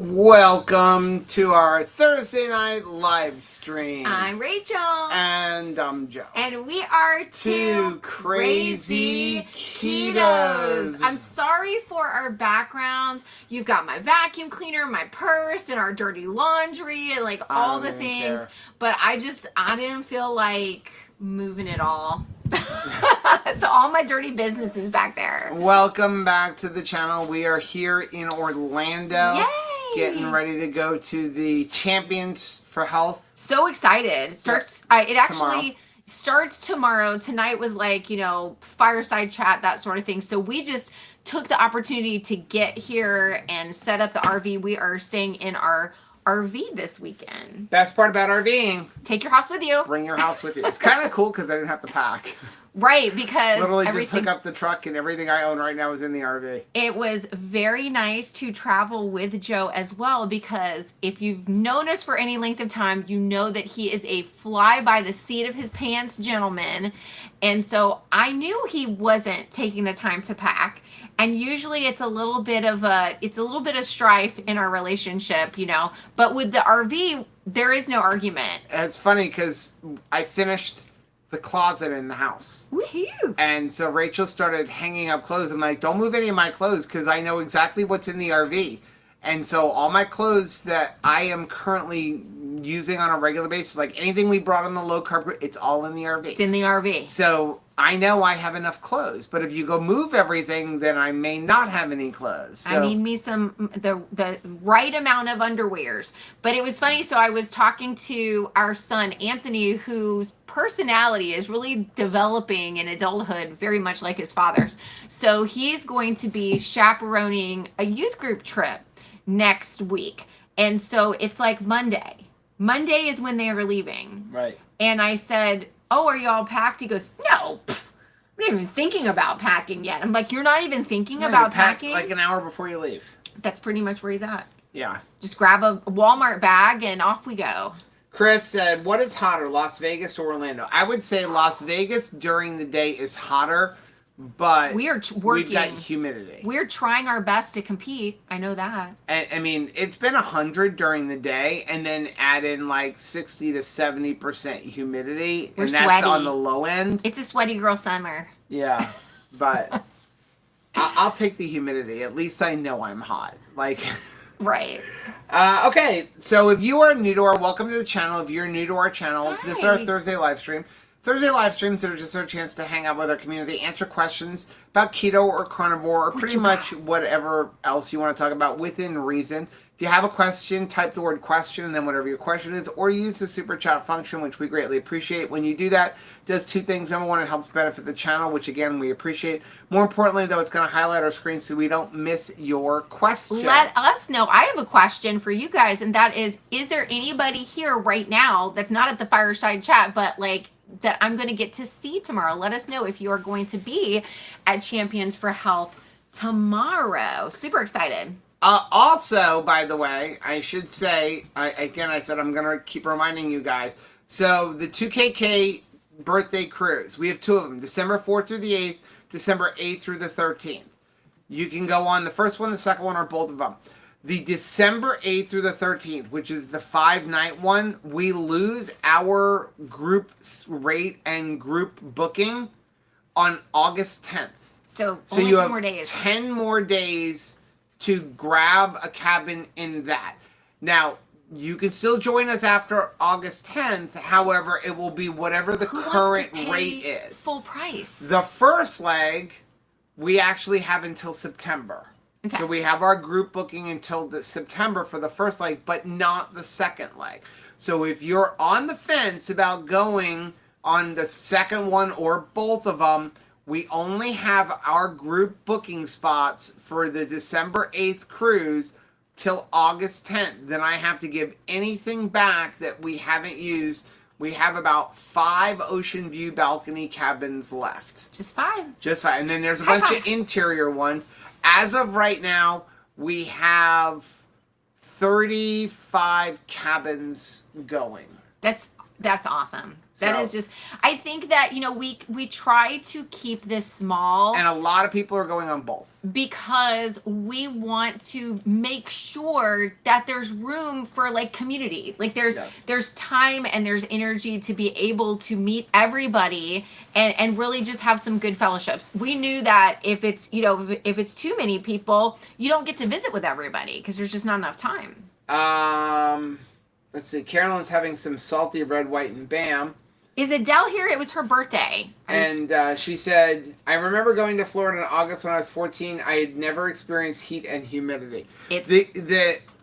Welcome to our Thursday night live stream. I'm Rachel. And I'm Joe. And we are two crazy ketos. I'm sorry for our backgrounds. You've got my vacuum cleaner, my purse, and our dirty laundry, and like all the things. Care. But I didn't feel like moving it all. So all my dirty business is back there. Welcome back to the channel. We are here in Orlando. Yay! Getting ready to go to the Champions for Health. So excited. Starts tomorrow. Tonight was like, fireside chat, that sort of thing. So we just took the opportunity to get here and set up the RV. We are staying in our RV this weekend. Best part about RVing. Take your house with you. Bring your house with you. It's kind of cool because I didn't have to pack. Right, because literally just hook up the truck and everything I own right now is in the RV. It was very nice to travel with Joe as well, because if you've known us for any length of time, you know that he is a fly by the seat of his pants gentleman. And so I knew he wasn't taking the time to pack. And usually it's a little bit of strife in our relationship, but with the RV, there is no argument. It's funny because I finished the closet in the house. Woohoo! And so Rachel started hanging up clothes. I'm like, don't move any of my clothes because I know exactly what's in the RV. And so all my clothes that I am currently using on a regular basis, like anything we brought on the low carb, it's all in the RV. It's in the RV. So I know I have enough clothes, but if you go move everything, then I may not have any clothes. So. I need me the right amount of underwears. But it was funny. So I was talking to our son, Anthony, whose personality is really developing in adulthood, very much like his father's. So he's going to be chaperoning a youth group trip next week. And so it's like Monday. Monday is when they are leaving. Right. And I said, oh, are you all packed? He goes, no, I'm not even thinking about packing yet. I'm like, you're not even thinking about packing? Like an hour before you leave. That's pretty much where he's at. Yeah. Just grab a Walmart bag and off we go. Chris said, what is hotter, Las Vegas or Orlando? I would say Las Vegas during the day is hotter, but we are we've got humidity. We're trying our best to compete. I know that. I mean, it's been 100 during the day, and then add in like 60 to 70% humidity, We're and that's sweaty. on the low end. It's a sweaty girl summer. Yeah, but I'll take the humidity. At least I know I'm hot. Like... Right. Okay, so if you are new to welcome to the channel. If you're new to our channel, Hi. This is our Thursday live stream. Thursday live streams are just our chance to hang out with our community, answer questions about keto or carnivore, or pretty much whatever else you want to talk about within reason. If you have a question, type the word question and then whatever your question is, or use the super chat function, which we greatly appreciate. When you do that, it does two things. Number one, it helps benefit the channel, which again, we appreciate. More importantly, though, it's going to highlight our screen so we don't miss your question. Let us know. I have a question for you guys, and that is there anybody here right now that's not at the fireside chat, but like that I'm going to get to see tomorrow? Let us know if you are going to be at Champions for Health tomorrow. Super excited. Also, by the way, I should say, I said I'm going to keep reminding you guys. So, the 2KK birthday cruise, we have two of them, December 4th through the 8th, December 8th through the 13th. You can go on the first one, the second one, or both of them. The December 8th through the 13th, which is the 5-night one, we lose our group rate and group booking on August 10th. So you have more days. 10 more days to grab a cabin in that. Now, you can still join us after August 10th. However, it will be whatever the current rate is. Full price. The first leg, we actually have until September. Okay. So we have our group booking until September for the first leg, but not the second leg. So if you're on the fence about going on the second one or both of them, we only have our group booking spots for the December 8th cruise till August 10th. Then I have to give anything back that we haven't used. We have about 5 ocean view balcony cabins left. Just 5. Just 5. And then there's a bunch of interior ones. As of right now, we have 35 cabins going. That's awesome. That is just, I think that, you know, we try to keep this small. And a lot of people are going on both. Because we want to make sure that there's room for like community. Like there's time and there's energy to be able to meet everybody and really just have some good fellowships. We knew that if it's, you know, if it's too many people, you don't get to visit with everybody because there's just not enough time. Let's see. Carolyn's having some salty red, white, and Bam. Is Adele here? It was her birthday. And she said, I remember going to Florida in August when I was 14. I had never experienced heat and humidity.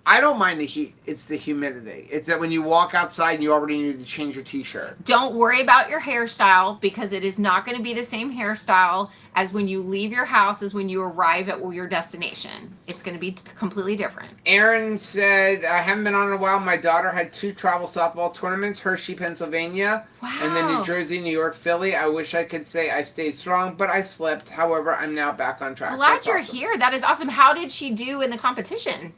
I don't mind the heat. It's the humidity. It's that when you walk outside and you already need to change your t-shirt. Don't worry about your hairstyle because it is not going to be the same hairstyle as when you leave your house as when you arrive at your destination. It's going to be completely different. Aaron said, I haven't been on in a while. My daughter had 2 travel softball tournaments, Hershey, Pennsylvania, and then New Jersey, New York, Philly. I wish I could say I stayed strong, but I slipped. However, I'm now back on track. Glad you're here. That is awesome. How did she do in the competition?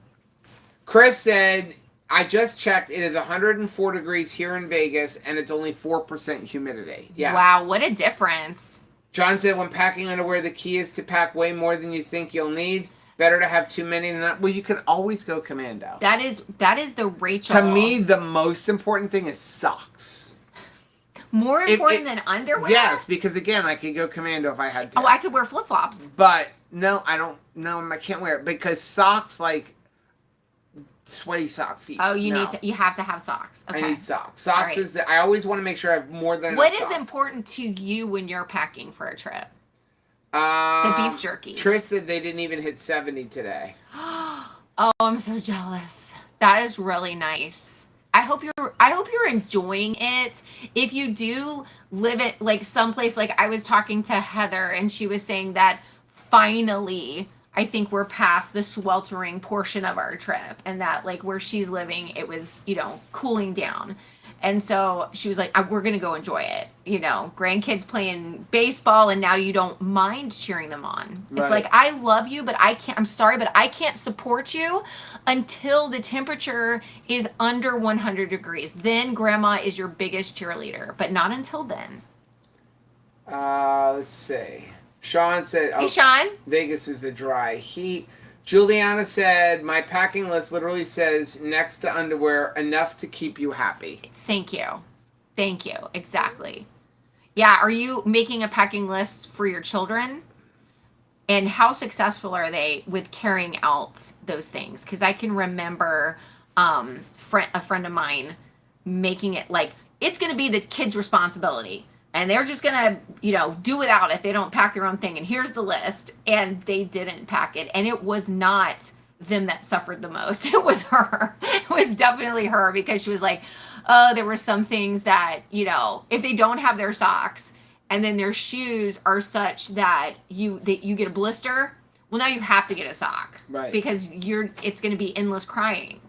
Chris said, I just checked. It is 104 degrees here in Vegas, and it's only 4% humidity. Yeah. Wow, what a difference. John said, when packing underwear, the key is to pack way more than you think you'll need. Better to have too many than not. Well, you can always go commando. That is the Rachel. To me, the most important thing is socks. More important than underwear? Yes, because again, I could go commando if I had to. Oh, I could wear flip-flops. But no, I don't. No, I can't wear it because socks, like sweaty sock feet. Oh, you have to have socks. Okay. I need socks. Socks is I always want to make sure I have more than enough What is socks. Important to you when you're packing for a trip? The beef jerky. Trish said they didn't even hit 70 today. Oh, I'm so jealous. That is really nice. I hope you're enjoying it. If you do live it like someplace, like I was talking to Heather and she was saying that finally I think we're past the sweltering portion of our trip and that like where she's living, it was, you know, cooling down. And so she was like, we're going to go enjoy it. You know, grandkids playing baseball and now you don't mind cheering them on. Right. It's like, I love you, but I'm sorry, but I can't support you until the temperature is under 100 degrees. Then grandma is your biggest cheerleader, but not until then. Let's see. Sean said, hey, Sean. Vegas is the dry heat. Juliana said, my packing list literally says next to underwear, enough to keep you happy. Thank you. Thank you. Exactly. Yeah. Are you making a packing list for your children? And how successful are they with carrying out those things? Because I can remember a friend of mine making it like, it's going to be the kid's responsibility. And they're just going to, you know, do without if they don't pack their own thing. And here's the list. And they didn't pack it. And it was not them that suffered the most. It was her. It was definitely her because she was like, oh, there were some things that, you know, if they don't have their socks and then their shoes are such that you get a blister, well, now you have to get a sock. Right. Because it's going to be endless crying.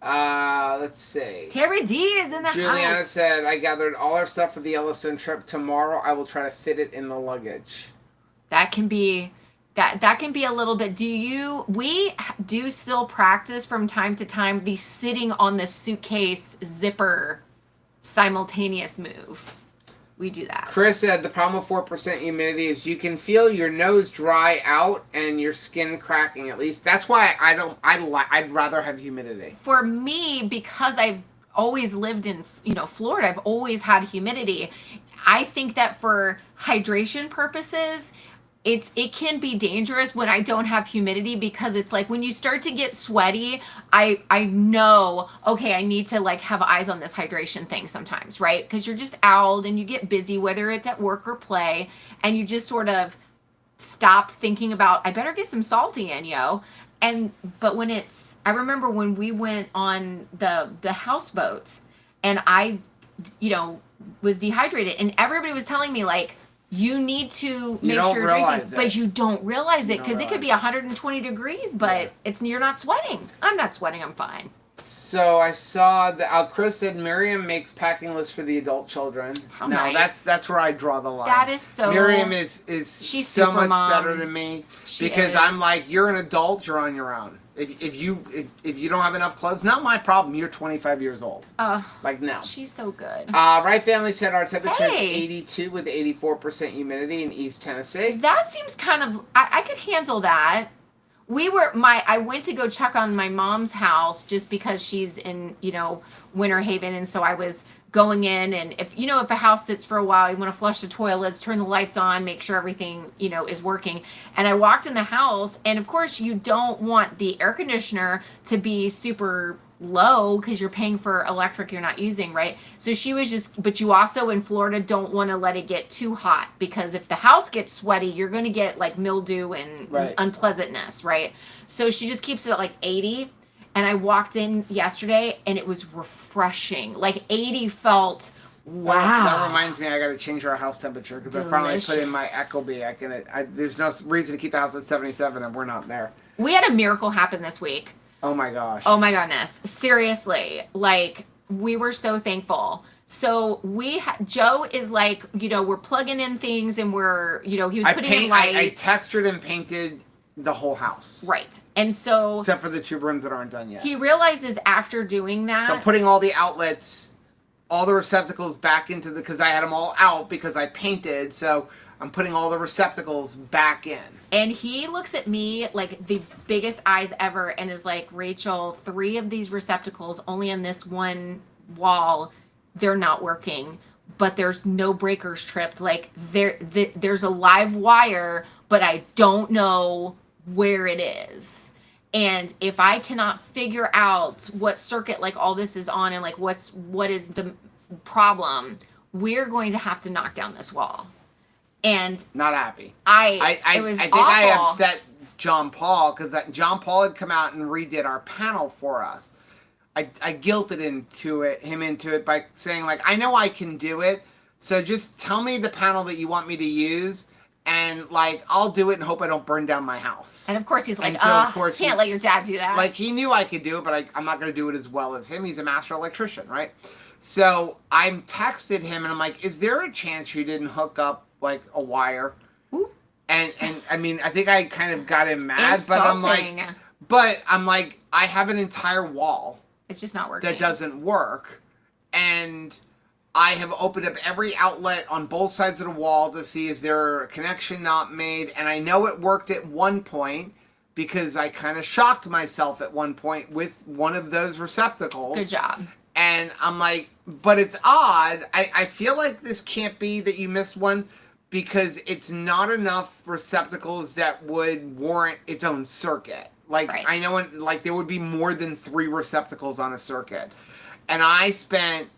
Let's see. Terry D is in the Juliana house. said, I gathered all our stuff for the Yellowstone trip. Tomorrow I will try to fit it in the luggage. That can be a little bit. We do still practice from time to time the sitting on the suitcase zipper simultaneous move. We do that. Chris said the problem with 4% humidity is you can feel your nose dry out and your skin cracking. At least that's why I'd rather have humidity. For me, because I've always lived in, you know, Florida, I've always had humidity. I think that for hydration purposes, it can be dangerous when I don't have humidity because it's like when you start to get sweaty, I know, okay, I need to like have eyes on this hydration thing sometimes, right? Because you're just out and you get busy, whether it's at work or play, and you just sort of stop thinking about, I better get some salty in, yo. But when I remember when we went on the houseboat and I, you know, was dehydrated and everybody was telling me like, you need to make sure you're drinking, but you don't realize it because it could be 120 degrees, but you're not sweating. I'm not sweating. I'm fine. So I saw that Chris said Miriam makes packing lists for the adult children. How nice. That's where I draw the line. That is so. Miriam she's so much better than me because I'm like, you're an adult, you're on your own. If you don't have enough clothes, not my problem. You're 25 years old. Like no. She's so good. Right family said our temperature is Hey. 82 with 84% humidity in East Tennessee. That seems kind of, I could handle that. I went to go check on my mom's house just because she's in, Winter Haven. And so I was going in, and if a house sits for a while, you want to flush the toilets, turn the lights on, make sure everything, is working. And I walked in the house, and of course you don't want the air conditioner to be super low because you're paying for electric you're not using, right? So she was but you also in Florida don't want to let it get too hot, because if the house gets sweaty, you're going to get like mildew and unpleasantness, right? So she just keeps it at like 80. And I walked in yesterday, and it was refreshing. Like 80 felt, wow. That reminds me, I got to change our house temperature because I finally put in my Ecobee. There's no reason to keep the house at 77, and we're not there. We had a miracle happen this week. Oh my gosh. Oh my goodness. Seriously. Like, we were so thankful. So Joe is like, we're plugging in things, and we're, he was putting in lights. I textured and painted the whole house. Right. And so, except for the 2 rooms that aren't done yet. He realizes after doing that. So I'm putting all the outlets, all the receptacles back into because I had them all out because I painted. So I'm putting all the receptacles back in. And he looks at me like the biggest eyes ever and is like, Rachel, 3 of these receptacles only on this one wall, they're not working, but there's no breakers tripped. Like there's a live wire, but I don't know where it is. And if I cannot figure out what circuit like all this is on and like what is the problem, we're going to have to knock down this wall. And not happy. I think I upset John Paul because John Paul had come out and redid our panel for us. I guilted him into it by saying like, I know I can do it, so just tell me the panel that you want me to use. And, like, I'll do it and hope I don't burn down my house. And, of course, he's like, so can't let your dad do that. Like, he knew I could do it, but I'm not going to do it as well as him. He's a master electrician, right? So I texted him, and I'm like, is there a chance you didn't hook up, like, a wire? Ooh. And I mean, I think I kind of got him mad. Insulting. But I'm like, I have an entire wall. It's just not working. That doesn't work. And I have opened up every outlet on both sides of the wall to see is there a connection not made. And I know it worked at one point because I kind of shocked myself at one point with one of those receptacles. Good job. And I'm like, but it's odd. I feel like this can't be that you missed one because it's not enough receptacles that would warrant its own circuit. Like, right. I know there would be more than 3 receptacles on a circuit. And I spent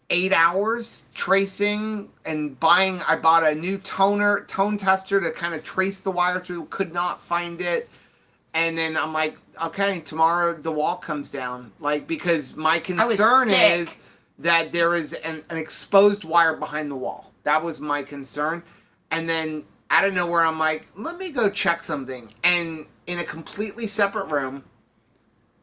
8 hours tracing and I bought a new tone tester to kind of trace the wire through, could not find it. And then I'm like, okay, tomorrow the wall comes down. Like, because my concern is that there is an exposed wire behind the wall. That was my concern. And then out of nowhere, I'm like, let me go check something. And in a completely separate room,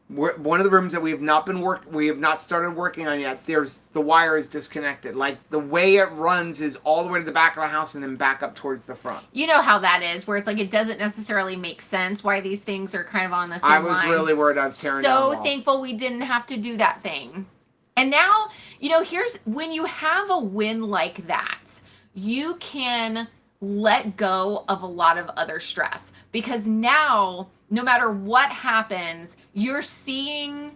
one of the rooms that we have not started working on yet, the wire is disconnected. Like, the way it runs is all the way to the back of the house and then back up towards the front. You know how that is, where it's like it doesn't necessarily make sense why these things are kind of on the same line. I was really worried I was tearing down walls. So thankful we didn't have to do that thing. And now, here's when you have a win like that, you can let go of a lot of other stress, because now no matter what happens, you're seeing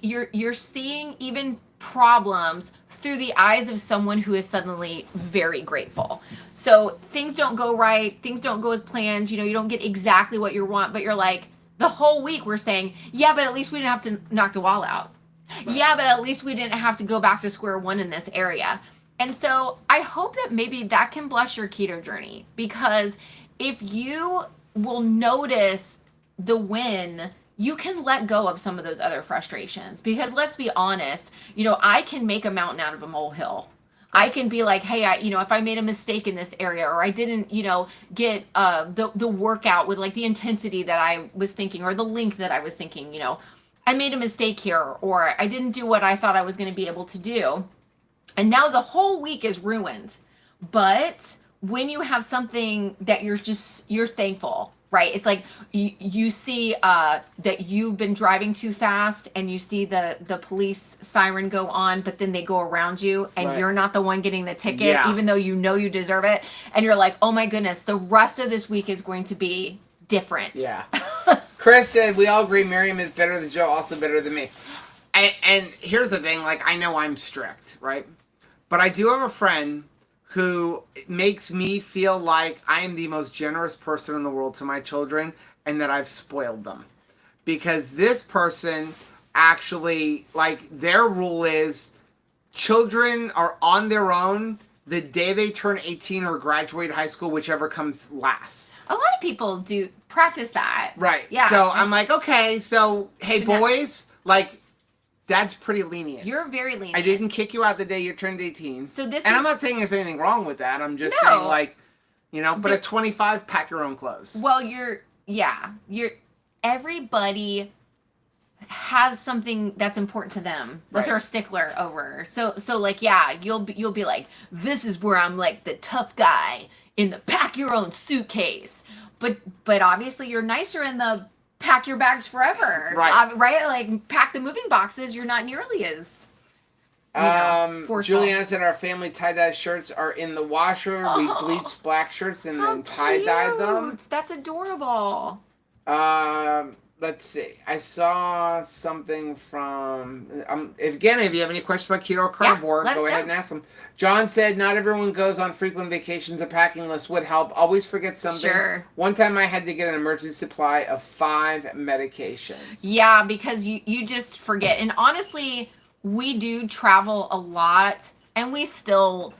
you're seeing even problems through the eyes of someone who is suddenly very grateful. So things don't go right, things don't go as planned, you don't get exactly what you want, but you're like, the whole week we're saying, yeah, but at least we didn't have to knock the wall out. Right. Yeah, but at least we didn't have to go back to square one in this area. And so I hope that maybe that can bless your keto journey, because if you will notice the win, you can let go of some of those other frustrations. Because let's be honest, I can make a mountain out of a molehill. I can be like, hey, if I made a mistake in this area, or I didn't, get the workout with like the intensity that I was thinking, or the length that I was thinking, I made a mistake here, or I didn't do what I thought I was going to be able to do. And now the whole week is ruined. But when you have something that you're thankful right? It's like you see that you've been driving too fast and you see the police siren go on, but then they go around you and you're not the one getting the ticket, even though you know you deserve it. And you're like, oh my goodness, the rest of this week is going to be different. Yeah. Chris said, we all agree Miriam is better than Joe, also better than me. And here's the thing, like, I know I'm strict, right? But I do have a friend who makes me feel like I am the most generous person in the world to my children and that I've spoiled them. Because this person actually, like, their rule is children are on their own the day they turn 18 or graduate high school, whichever comes last. A lot of people do practice that. Right. Yeah. So I'm like, okay, so, hey, boys, like, Dad's pretty lenient. You're very lenient. I didn't kick you out the day you turned 18. So this and I'm not saying there's anything wrong with that. I'm just saying, like, you know, but at 25, pack your own clothes. Well, everybody has something that's important to them that they're a stickler over. So like, yeah, you'll be like, this is where I'm like the tough guy in the pack your own suitcase. But obviously you're nicer in the pack your bags forever. Right. Right? Like, pack the moving boxes. You're not nearly as, Juliana said our family tie-dye shirts are in the washer. We bleached black shirts and then tie-dyed them. That's adorable. Let's see. I saw something from... again, if you have any questions about keto or carnivore, go ahead and ask them. John said, not everyone goes on frequent vacations. A packing list would help. Always forget something. Sure. One time I had to get an emergency supply of 5 medications. Yeah, because you just forget. And honestly, we do travel a lot, and we still...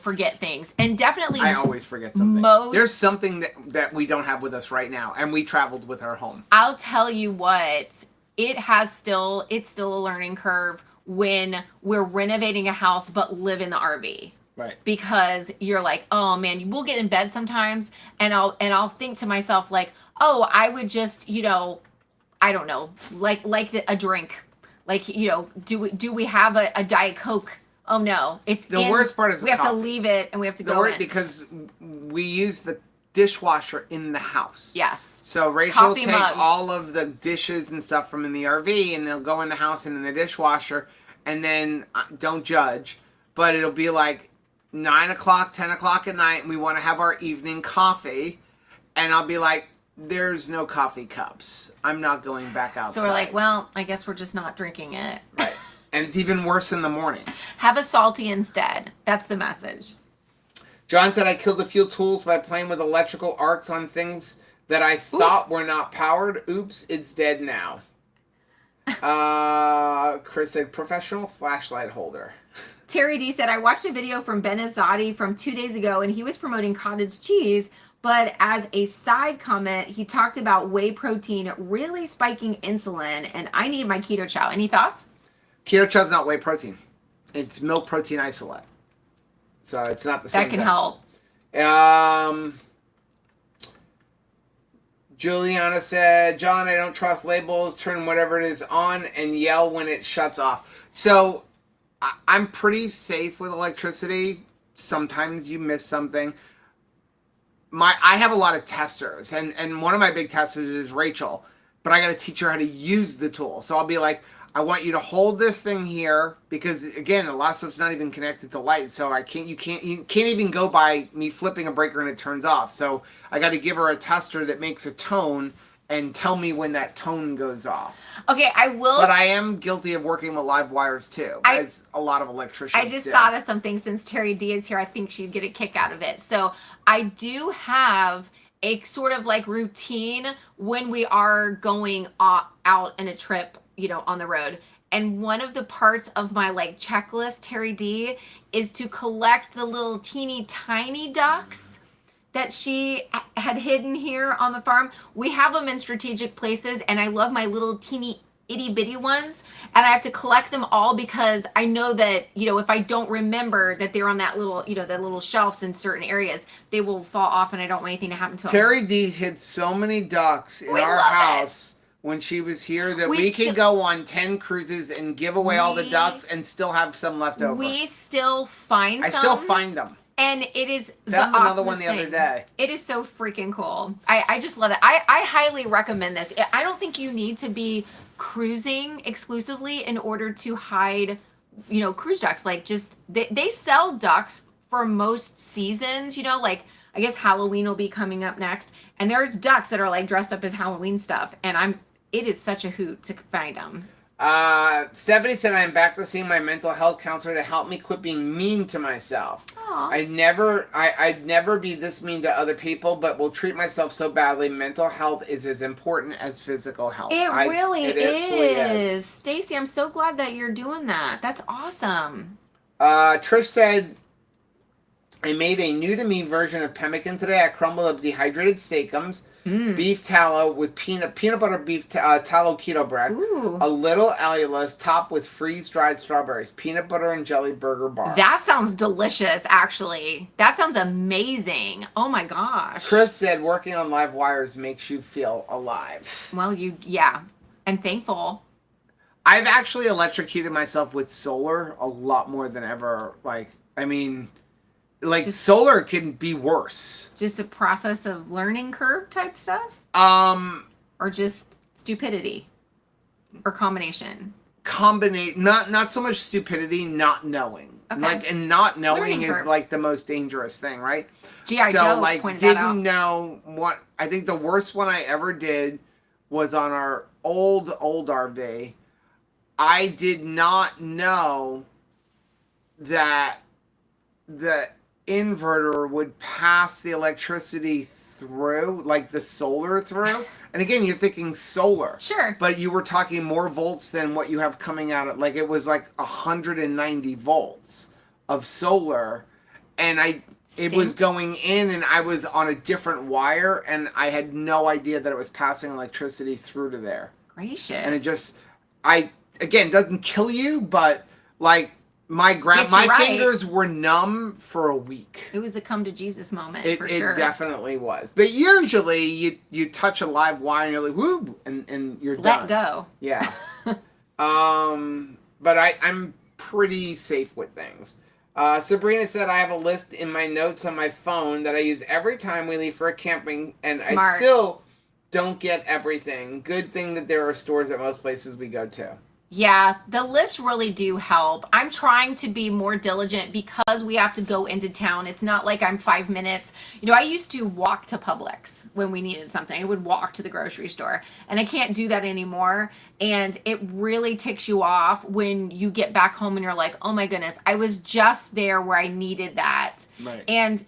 forget things. And definitely I always forget something. There's something that we don't have with us right now, and we traveled with our home. I'll tell you what, it's still a learning curve when we're renovating a house but live in the RV. Right. Because you're like, oh man, we'll get in bed sometimes and I'll think to myself like, oh, I would just, I don't know, like a drink. Like, do we have a Diet Coke? Oh no, it's the worst part is we have to leave it and we have to go in. Because we use the dishwasher in the house. Yes. So Rachel will take all of the dishes and stuff from in the RV and they'll go in the house and in the dishwasher, and then don't judge, but it'll be like 9 o'clock, 10 o'clock at night and we want to have our evening coffee, and I'll be like, there's no coffee cups. I'm not going back outside. So we're like, well, I guess we're just not drinking it. Right. And it's even worse in the morning. Have a salty instead. That's the message. John said, I killed a few tools by playing with electrical arcs on things that I thought were not powered. Oops, it's dead now. Chris said, professional flashlight holder. Terry D said, I watched a video from Ben Azadi from 2 days ago, and he was promoting cottage cheese. But as a side comment, he talked about whey protein really spiking insulin, and I need my keto chow. Any thoughts? Keto chow is not whey protein. It's milk protein isolate. So it's not the same thing. That can help. Juliana said, John, I don't trust labels. Turn whatever it is on and yell when it shuts off. So I'm pretty safe with electricity. Sometimes you miss something. I have a lot of testers, and one of my big testers is Rachel, but I got to teach her how to use the tool. So I'll be like, I want you to hold this thing here, because again, a lot of stuff's not even connected to light, so you can't even go by me flipping a breaker and it turns off. So I got to give her a tester that makes a tone and tell me when that tone goes off. Okay, I will. But I am guilty of working with live wires too, as a lot of electricians. I just thought of something since Terry D is here. I think she'd get a kick out of it. So I do have a sort of like routine when we are going out in a trip, on the road. And one of the parts of my like checklist, Terry D, is to collect the little teeny tiny ducks that she had hidden here on the farm. We have them in strategic places, and I love my little teeny itty bitty ones, and I have to collect them all because I know that, if I don't remember that they're on that little, the little shelves in certain areas, they will fall off and I don't want anything to happen to them. Terry D hid so many ducks in our house when she was here that we could go on 10 cruises and give away all the ducks and still have some left over. We still find some. I still find them. And it is Found the another one awesomest the other thing. day. It is so freaking cool. I just love it. I highly recommend this. I don't think you need to be cruising exclusively in order to hide, cruise ducks. Like, just they sell ducks for most seasons, like I guess Halloween will be coming up next, and there's ducks that are like dressed up as Halloween stuff, and it is such a hoot to find them. Stephanie said, I'm back to seeing my mental health counselor to help me quit being mean to myself. Aww. I'd never be this mean to other people, but will treat myself so badly. Mental health is as important as physical health. It really it is. Stacy, I'm so glad that you're doing that. That's awesome. Trish said, I made a new to me version of pemmican today. I crumbled up dehydrated steakums, beef tallow with peanut butter beef tallow keto bread, a little allulose topped with freeze dried strawberries, peanut butter and jelly burger bar. That sounds delicious, actually. That sounds amazing. Oh my gosh. Chris said working on live wires makes you feel alive. Well, yeah, and thankful. I've actually electrocuted myself with solar a lot more than ever. Solar can be worse. Just a process of learning curve type stuff? Or just stupidity? Or combination? Not so much stupidity, not knowing. Okay. And not knowing Learning is curve. like the most dangerous thing, right? G.I. Joe pointed that out. Didn't know what, I think the worst one I ever did was on our old RV. I did not know that the inverter would pass the electricity through, like the solar through. And again, you're thinking solar. Sure. But you were talking more volts than what you have coming out of, like it was like 190 volts of solar. And it was going in and I was on a different wire and I had no idea that it was passing electricity through to there. Gracious. And it just, again, doesn't kill you, but like, my fingers were numb for a week. It was a come to Jesus moment, for sure. It Definitely was. But usually you touch a live wire and you're like, whoo, and you're done. Let go. Yeah. But I'm pretty safe with things. Sabrina said, I have a list in my notes on my phone that I use every time we leave for a camping, and Smart. I still don't get everything. Good thing that there are stores at most places we go to. Yeah, the lists really do help. I'm trying to be more diligent because we have to go into town. It's not like I'm 5 minutes. I used to walk to Publix when we needed something. I would walk to the grocery store, and I can't do that anymore. And it really ticks you off when you get back home and you're like, oh my goodness, I was just there where I needed that. Right. And,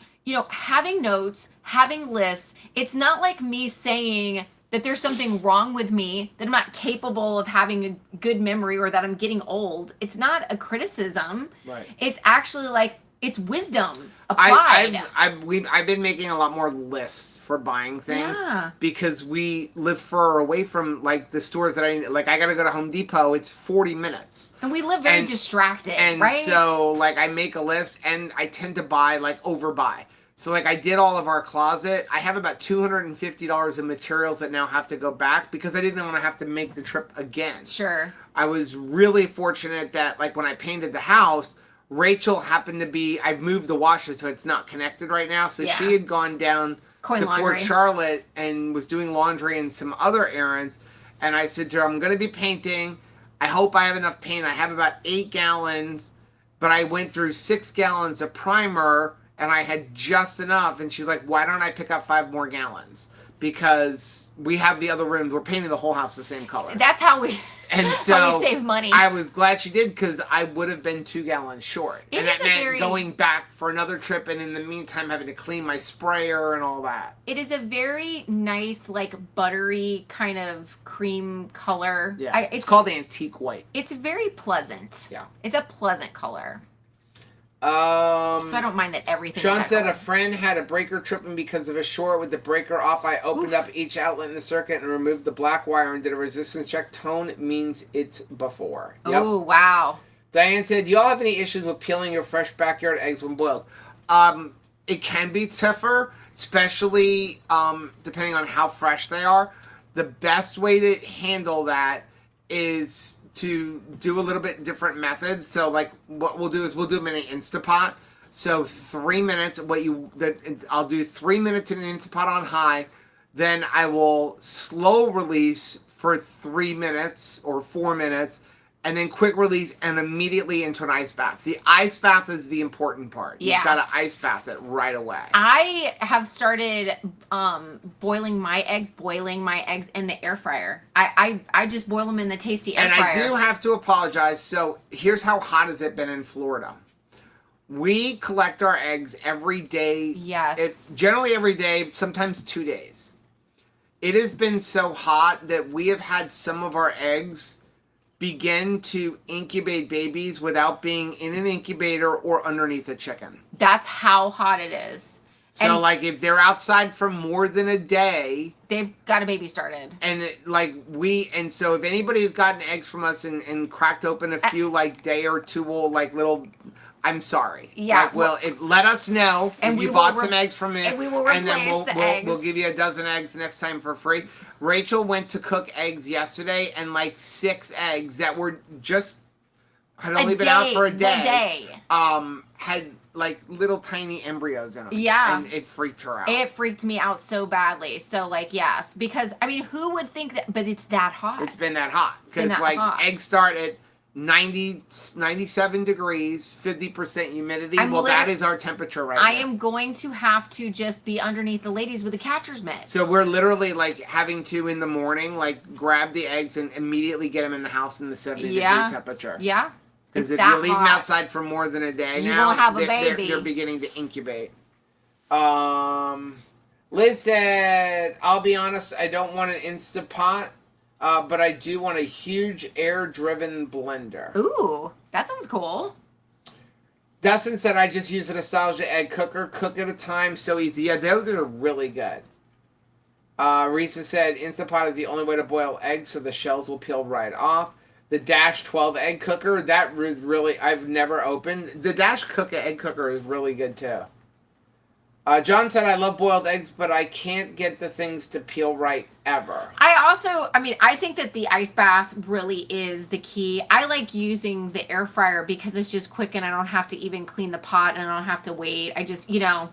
having notes, having lists, it's not like me saying that there's something wrong with me, that I'm not capable of having a good memory or that I'm getting old. It's not a criticism. Right. It's actually like, it's wisdom applied. I've been making a lot more lists for buying things because we live far away from like the stores that I gotta go to Home Depot. It's 40 minutes. And we live very distracted, and right? So like I make a list and I tend to buy overbuy. So, like, I did all of our closet. I have about $250 in materials that now have to go back because I didn't want to have to make the trip again. Sure. I was really fortunate that, like, when I painted the house, Rachel happened to be... I've moved the washer, so it's not connected right now. So she had gone down to Port Charlotte and was doing laundry and some other errands. And I said to her, I'm going to be painting. I hope I have enough paint. I have about 8 gallons, but I went through 6 gallons of primer... and I had just enough, and she's like, why don't I pick up 5 more gallons? Because we have the other rooms. We're painting the whole house the same color. That's how we save money. I was glad she did, because I would have been 2 gallons short. And that meant going back for another trip, and in the meantime having to clean my sprayer and all that. It is a very nice, like, buttery kind of cream color. Yeah, it's called antique white. It's very pleasant. Yeah. It's a pleasant color. So I don't mind that everything. Sean said a friend had a breaker tripping because of a short with the breaker off. I opened up each outlet in the circuit and removed the black wire and did a resistance check. Tone means it's before. Yep. Oh, wow. Diane said, y'all have any issues with peeling your fresh backyard eggs when boiled? It can be tougher, especially depending on how fresh they are. The best way to handle that is to do a little bit different method. So like what we'll do is we'll do them in an Instapot. So 3 minutes. I'll do 3 minutes in an Instant Pot on high. Then I will slow release for 3 minutes or 4 minutes, and then quick release and immediately into an ice bath. The ice bath is the important part. Yeah. You've got to ice bath it right away. I have started boiling my eggs in the air fryer. I just boil them in the tasty air fryer. And I do have to apologize. So here's how hot has it been in Florida. We collect our eggs every day. Yes. It's generally every day, sometimes 2 days. It has been so hot that we have had some of our eggs begin to incubate babies without being in an incubator or underneath a chicken. That's how hot it is. So, and like, if they're outside for more than a day, they've got a baby started. And so if anybody has gotten eggs from us and cracked open a few, like, day or two old, like, little, I'm sorry. Yeah. Like, let us know if you bought some eggs from it. And we will replace the eggs. We'll give you a dozen eggs next time for free. Rachel went to cook eggs yesterday, and like 6 eggs that were had only been out for a day. Had like little tiny embryos in them. Yeah. And it freaked her out. It freaked me out so badly. So, like, yes. Because, I mean, who would think that? But it's that hot. It's been that hot. Because, like, eggs start at 97 degrees, 50% humidity. That is our temperature right now. I am going to have to just be underneath the ladies with a catcher's mitt. So we're literally like having to in the morning, like grab the eggs and immediately get them in the house in the 70 degree temperature. Yeah. Because if you leave them outside for more than a day you won't have a baby. They're beginning to incubate. Liz said, I'll be honest, I don't want an Instant Pot. But I do want a huge air-driven blender. Ooh, that sounds cool. Dustin said, I just use a nostalgia egg cooker. Cook at a time, so easy. Yeah, those are really good. Risa said, Instant Pot is the only way to boil eggs, so the shells will peel right off. The Dash 12 egg cooker, that was really, I've never opened. The Dash egg cooker is really good, too. John said, I love boiled eggs, but I can't get the things to peel right ever. I think that the ice bath really is the key. I like using the air fryer because it's just quick and I don't have to even clean the pot and I don't have to wait. I just, I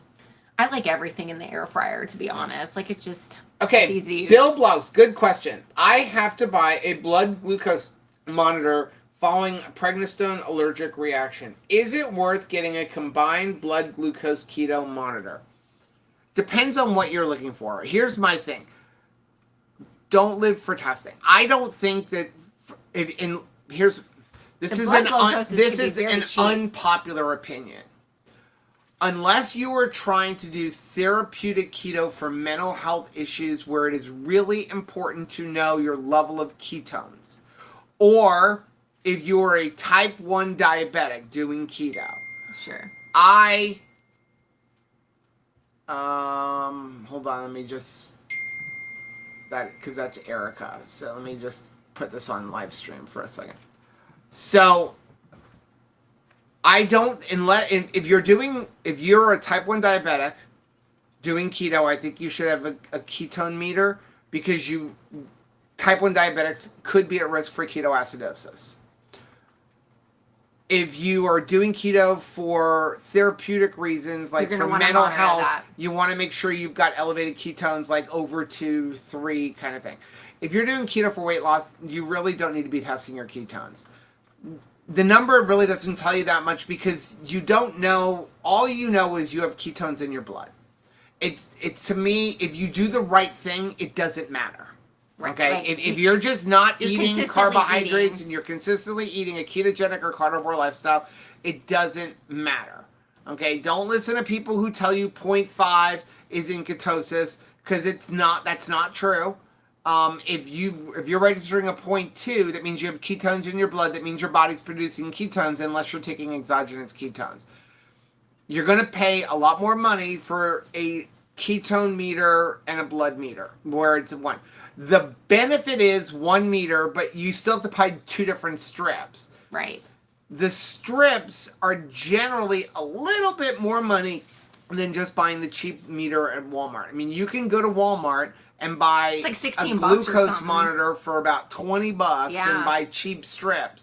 like everything in the air fryer, to be honest. Like, it's just, it's easy to use. Bill Blouse, good question. I have to buy a blood glucose monitor following a prednisone allergic reaction. Is it worth getting a combined blood glucose keto monitor? Depends on what you're looking for. Here's my thing. Don't live for testing. I don't think that this is an unpopular opinion. Unless you are trying to do therapeutic keto for mental health issues where it is really important to know your level of ketones, or if you're a type 1 diabetic doing keto. Sure. Hold on, let me just, because that's Erica. So let me just put this on Livestream for a second. So, if you're a type 1 diabetic doing keto, I think you should have a ketone meter, because type 1 diabetics could be at risk for ketoacidosis. If you are doing keto for therapeutic reasons, like for mental health, you want to make sure you've got elevated ketones, like over 2, 3 kind of thing. If you're doing keto for weight loss, you really don't need to be testing your ketones. The number really doesn't tell you that much because you don't know. All you know is you have ketones in your blood. It's to me, if you do the right thing, it doesn't matter. Okay, like if you're just not eating carbohydrates and you're consistently eating a ketogenic or carnivore lifestyle, it doesn't matter. Okay, don't listen to people who tell you 0.5 is in ketosis, because that's not true. If you're registering a 0.2, that means you have ketones in your blood. That means your body's producing ketones unless you're taking exogenous ketones. You're going to pay a lot more money for a ketone meter and a blood meter, where it's one. The benefit is 1 meter, but you still have to buy 2 different strips. Right. The strips are generally a little bit more money than just buying the cheap meter at Walmart. I mean, you can go to Walmart and buy like a glucose monitor for about $20 and buy cheap strips.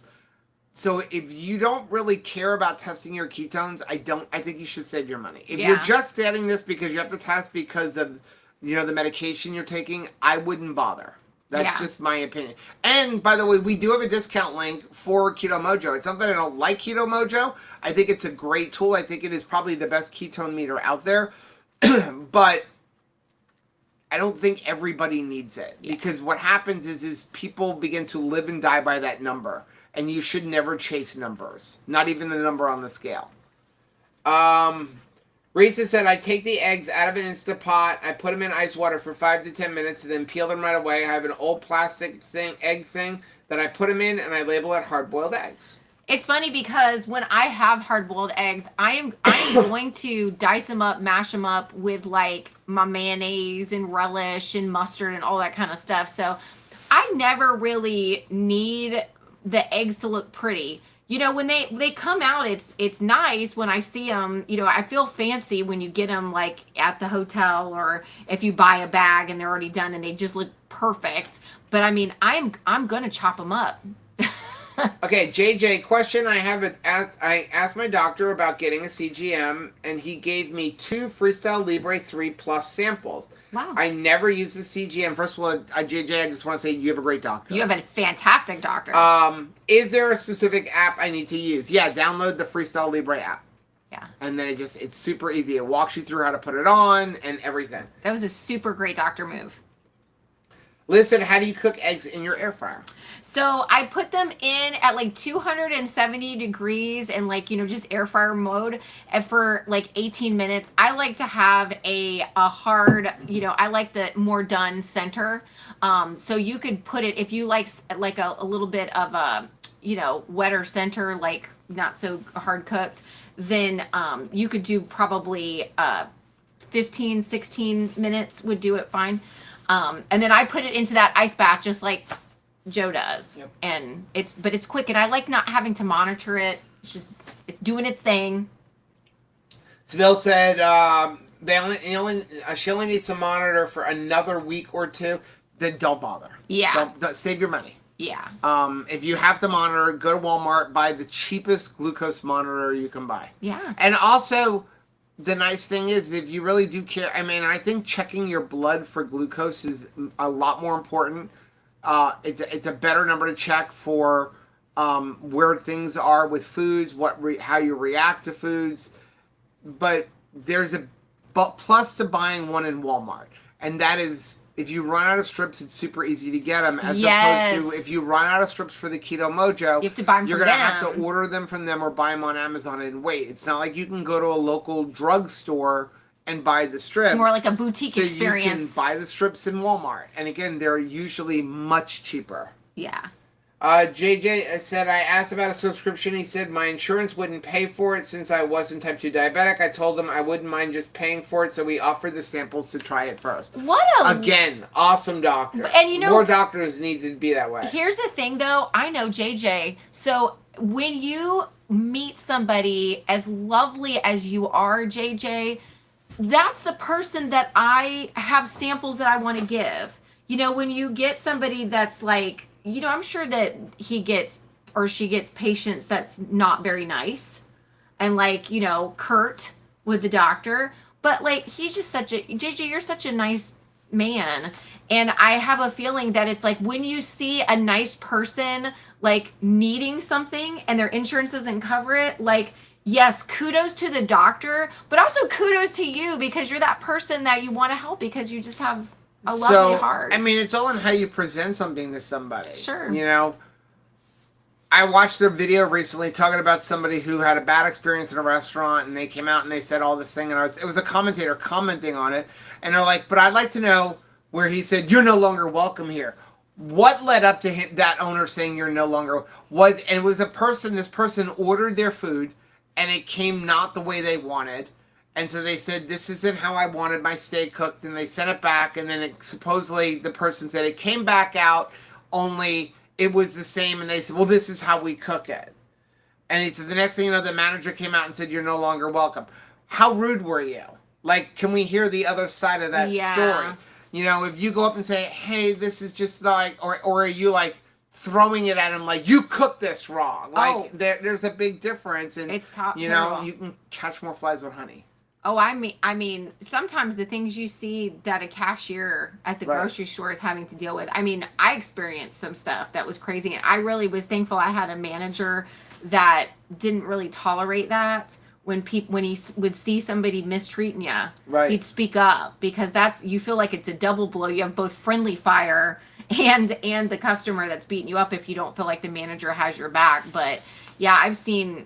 So if you don't really care about testing your ketones, I think you should save your money. If Yeah. you're just getting this because you have to test because of, the medication you're taking, I wouldn't bother. That's just my opinion. And by the way, we do have a discount link for Keto Mojo. It's not that I don't like Keto Mojo. I think it's a great tool. I think it is probably the best ketone meter out there. But I don't think everybody needs it. Yeah. Because what happens is people begin to live and die by that number. And you should never chase numbers. Not even the number on the scale. Risa said, I take the eggs out of an Instant Pot, I put them in ice water for 5 to 10 minutes, and then peel them right away. I have an old plastic egg thing that I put them in, and I label it hard-boiled eggs. It's funny because when I have hard-boiled eggs, I am going to dice them up, mash them up with like my mayonnaise and relish and mustard and all that kind of stuff. So I never really need the eggs to look pretty. When they come out, it's nice when I see them. I feel fancy when you get them like at the hotel, or if you buy a bag and they're already done and they just look perfect. But I mean, I'm gonna chop them up. Okay, JJ, question I asked my doctor about getting a CGM, and he gave me 2 Freestyle Libre 3 Plus samples. Wow. I never use the CGM. First of all, JJ, I just want to say you have a great doctor. You have a fantastic doctor. Is there a specific app I need to use? Yeah, download the Freestyle Libre app. Yeah. And then it's super easy. It walks you through how to put it on and everything. That was a super great doctor move. Listen, how do you cook eggs in your air fryer? So I put them in at like 270 degrees and like, just air fryer mode and for like 18 minutes. I like to have a hard, I like the more done center. So you could put it, if you like a little bit of a, wetter center, like not so hard cooked, then you could do probably 15, 16 minutes would do it fine. And then I put it into that ice bath just like Joe does. Yep. And it's quick, and I like not having to monitor it. It's doing its thing. Bill said she only needs to monitor for another week or 2. Then don't bother. Yeah. Don't save your money. Yeah. If you have to monitor, go to Walmart, buy the cheapest glucose monitor you can buy. Yeah. And also, the nice thing is, if you really do care, I think checking your blood for glucose is a lot more important. It's a better number to check for where things are with foods, how you react to foods. But there's a plus to buying one in Walmart, and that is, if you run out of strips, it's super easy to get them. As opposed to if you run out of strips for the Keto Mojo, you have to buy them. You're gonna have to order them from them or buy them on Amazon and wait. It's not like you can go to a local drugstore and buy the strips. It's more like a boutique experience. You can buy the strips in Walmart, and again, they're usually much cheaper. Yeah. JJ said, I asked about a subscription. He said my insurance wouldn't pay for it since I wasn't type 2 diabetic. I told him I wouldn't mind just paying for it, so we offered the samples to try it first. Again, awesome doctor. And more doctors need to be that way. Here's the thing, though. I know JJ. So when you meet somebody as lovely as you are, JJ, that's the person that I have samples that I want to give. When you get somebody that's like, I'm sure that he gets or she gets patients that's not very nice and like, curt with the doctor. But like, he's just JJ, you're such a nice man. And I have a feeling that it's like when you see a nice person like needing something and their insurance doesn't cover it, like, yes, kudos to the doctor, but also kudos to you because you're that person that you want to help because you just have a lovely heart. It's all in how you present something to somebody. Sure. I watched a video recently talking about somebody who had a bad experience in a restaurant, and they came out and they said all this thing, and it was a commentator commenting on it, and they're like, but I'd like to know where he said, you're no longer welcome here. What led up to that owner saying you're no longer it was this person ordered their food, and it came not the way they wanted. And so they said, this isn't how I wanted my steak cooked. And they sent it back. And then supposedly the person said it came back out, only it was the same. And they said, well, this is how we cook it. And he said, the next thing you know, the manager came out and said, you're no longer welcome. How rude were you? Like, can we hear the other side of that story? If you go up and say, hey, this is just like, or are you like, throwing it at him like, you cooked this wrong. Like, Oh. there's a big difference. And, It's you know, terrible. you can catch more flies with honey. Oh, I mean, sometimes the things you see that a cashier at the Right. grocery store is having to deal with. I mean, I experienced some stuff that was crazy, and I really was thankful I had a manager that didn't really tolerate that. When he would see somebody mistreating you, Right. he'd speak up, because you feel like it's a double blow. You have both friendly fire and the customer that's beating you up if you don't feel like the manager has your back. But yeah, I've seen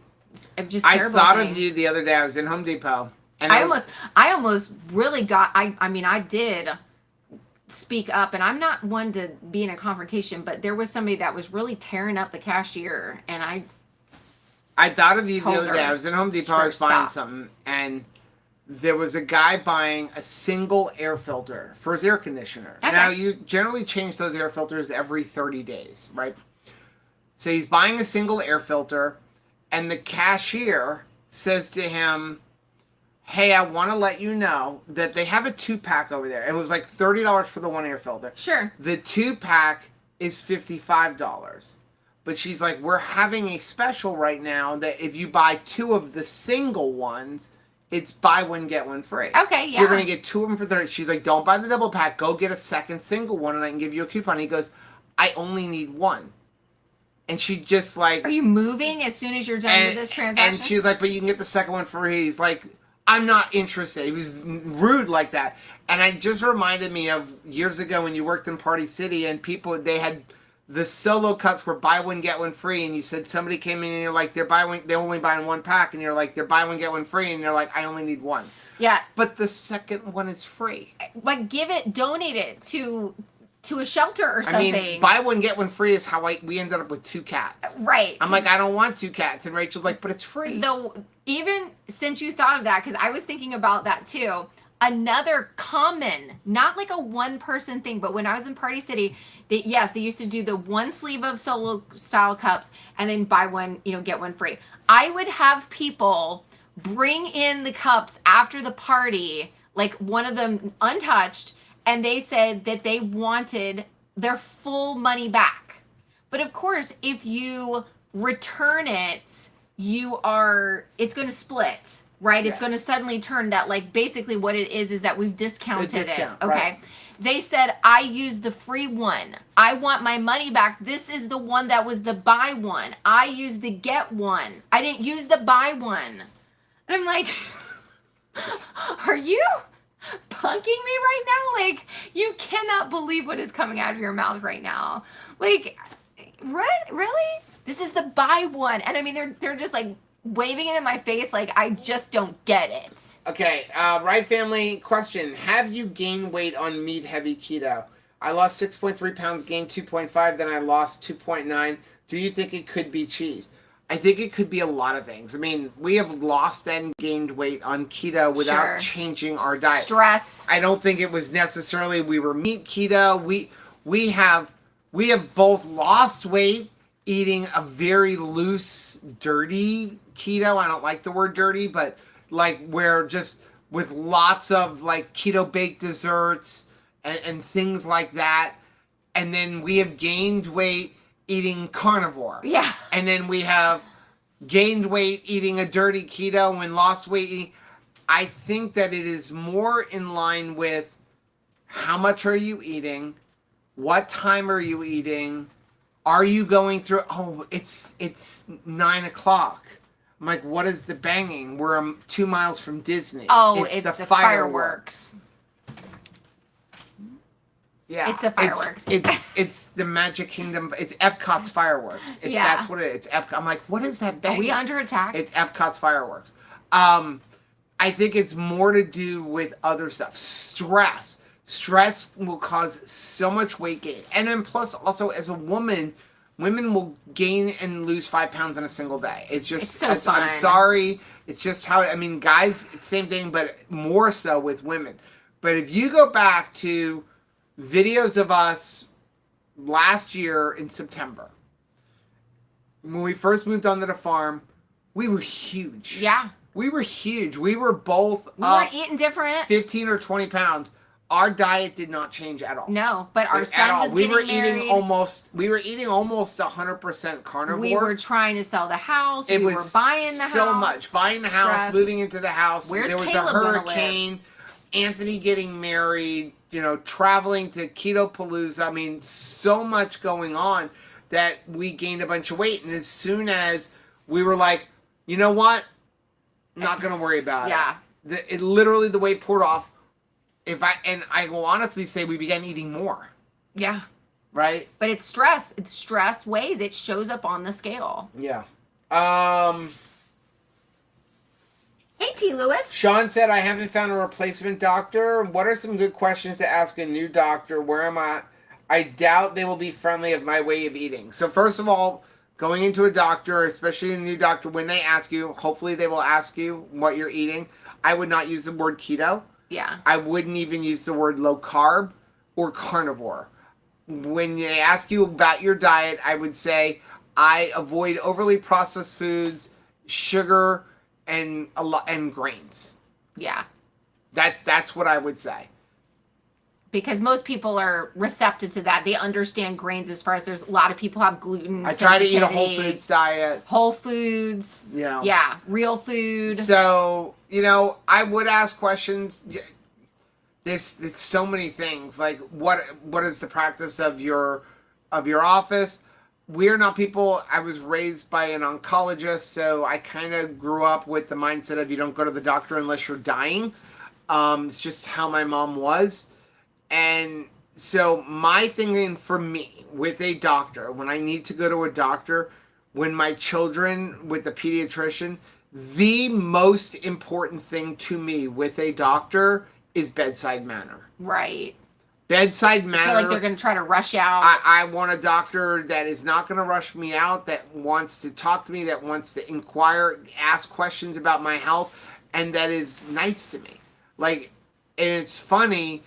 just terrible I thought things. of you the other day. I was in Home Depot. And I almost really got, I mean, I did speak up, and I'm not one to be in a confrontation, but there was somebody that was really tearing up the cashier, and I thought of you the told other day. her, I was in Home Depot. "Sure, I was buying stop." something, and there was a guy buying a single air filter for his air conditioner. Okay. Now, you generally change those air filters every 30 days, right? So he's buying a single air filter, and the cashier says to him, hey, I want to let you know that they have a 2-pack over there. It was like $30 for the one air filter. Sure. The 2-pack is $55. But she's like, we're having a special right now that if you buy 2 of the single ones, it's buy one, get one free. Okay, yeah. So you're going to get 2 of them for 30. She's like, don't buy the double pack. Go get a second single one and I can give you a coupon. He goes, I only need one. And she just like... Are you moving as soon as you're done with this transaction? And she's like, but you can get the second one free. He's like, I'm not interested. He was rude like that. And it just reminded me of years ago when you worked in Party City and people, they had the solo cups were buy one, get one free. And you said somebody came in and you're like, they're only buying 1 pack. And you're like, they're buy one, get one free. And you're like, I only need one. Yeah. But the second one is free. Like, donate it to a shelter or something. I mean, buy one, get one free is how we ended up with 2 cats. Right. I'm like, I don't want 2 cats. And Rachel's like, but it's free. Though, even since you thought of that, because I was thinking about that too, another common, not like a one-person thing, but when I was in Party City, they used to do the one sleeve of solo style cups and then buy one, get one free. I would have people bring in the cups after the party, like one of them untouched, and they said that they wanted their full money back. But of course, if you return it, it's going to split, right? Yes. It's going to suddenly turn that, like, basically what it is that we've discounted it. Okay. Right. They said, I used the free one. I want my money back. This is the one that was the buy one. I used the get one. I didn't use the buy one. And I'm like, are you punking me right now? Like, you cannot believe what is coming out of your mouth right now. Like, what? Really? This is the buy one. And I mean, they're just like waving it in my face like I just don't get it. Okay, right family, question. Have you gained weight on meat heavy keto? I lost 6.3 pounds, gained 2.5, then I lost 2.9. Do you think it could be cheese? I think it could be a lot of things. I mean, we have lost and gained weight on keto without changing our diet. Stress. I don't think it was necessarily we were meat keto. We have both lost weight eating a very loose, dirty keto. I don't like the word dirty, but like where just with lots of like keto baked desserts and things like that. And then we have gained weight eating carnivore. Yeah. And then we have gained weight eating a dirty keto and lost weight eating. I think that it is more in line with how much are you eating? What time are you eating? Are you going through, it's 9 o'clock. I'm like, what is the banging? We're 2 miles from Disney. Oh, it's the fireworks. Yeah, it's the fireworks. It's the Magic Kingdom. It's Epcot's fireworks. That's what it is. It's Epcot. I'm like, what is that banging? Are we under attack? It's Epcot's fireworks. I think it's more to do with other stuff. Stress will cause so much weight gain. And then plus also as a woman, women will gain and lose 5 pounds in a single day. It's just, fun. I'm sorry. It's just how, I mean, guys, it's same thing, but more so with women. But if you go back to videos of us last year in September, when we first moved onto the farm, we were huge. Yeah. We were huge. We were both We weren't eating different. 15 or 20 pounds. our diet did not change at all. No, but our At son all. was We getting were married. we were eating almost 100% carnivore. We were trying to sell the house. It we was were buying the so house. much. Buying the stress. house, moving into the house. Where's there was Caleb a gonna hurricane. Anthony getting married, traveling to Keto Palooza. I mean, so much going on that we gained a bunch of weight. And as soon as we were like, you know what? Not going to worry about it. It literally, the weight poured off. I will honestly say we began eating more. Yeah. Right? But it's stress. It's stress weighs. It shows up on the scale. Yeah. Hey, T. Lewis. Sean said, I haven't found a replacement doctor. What are some good questions to ask a new doctor? Where am I? I doubt they will be friendly of my way of eating. So first of all, going into a doctor, especially a new doctor, when they ask you, hopefully they will ask you what you're eating. I would not use the word keto. Yeah. I wouldn't even use the word low carb or carnivore. When they ask you about your diet, I would say I avoid overly processed foods, sugar, and grains. Yeah. That's what I would say. Because most people are receptive to that. They understand grains as far as there's a lot of people have gluten. I try to eat a whole foods diet. Whole foods. Yeah, real food. So, I would ask questions. There's so many things. Like what is the practice of your office? We're not people. I was raised by an oncologist, so I kind of grew up with the mindset of you don't go to the doctor unless you're dying. It's just how my mom was. And so my thinking for me with a doctor, when I need to go to a doctor, when my children with a pediatrician, the most important thing to me with a doctor is bedside manner. Right. Bedside manner. I feel like they're going to try to rush out. I want a doctor that is not going to rush me out, that wants to talk to me, that wants to inquire, ask questions about my health, and that is nice to me. And it's funny.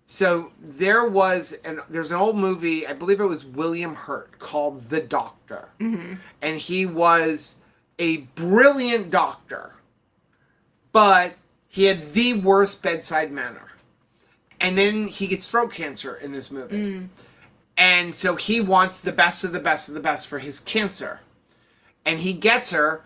So there's an old movie, I believe it was William Hurt, called The Doctor. Mm-hmm. And he was a brilliant doctor, but he had the worst bedside manner. And then he gets throat cancer in this movie. Mm. And so he wants the best of the best of the best for his cancer. And he gets her,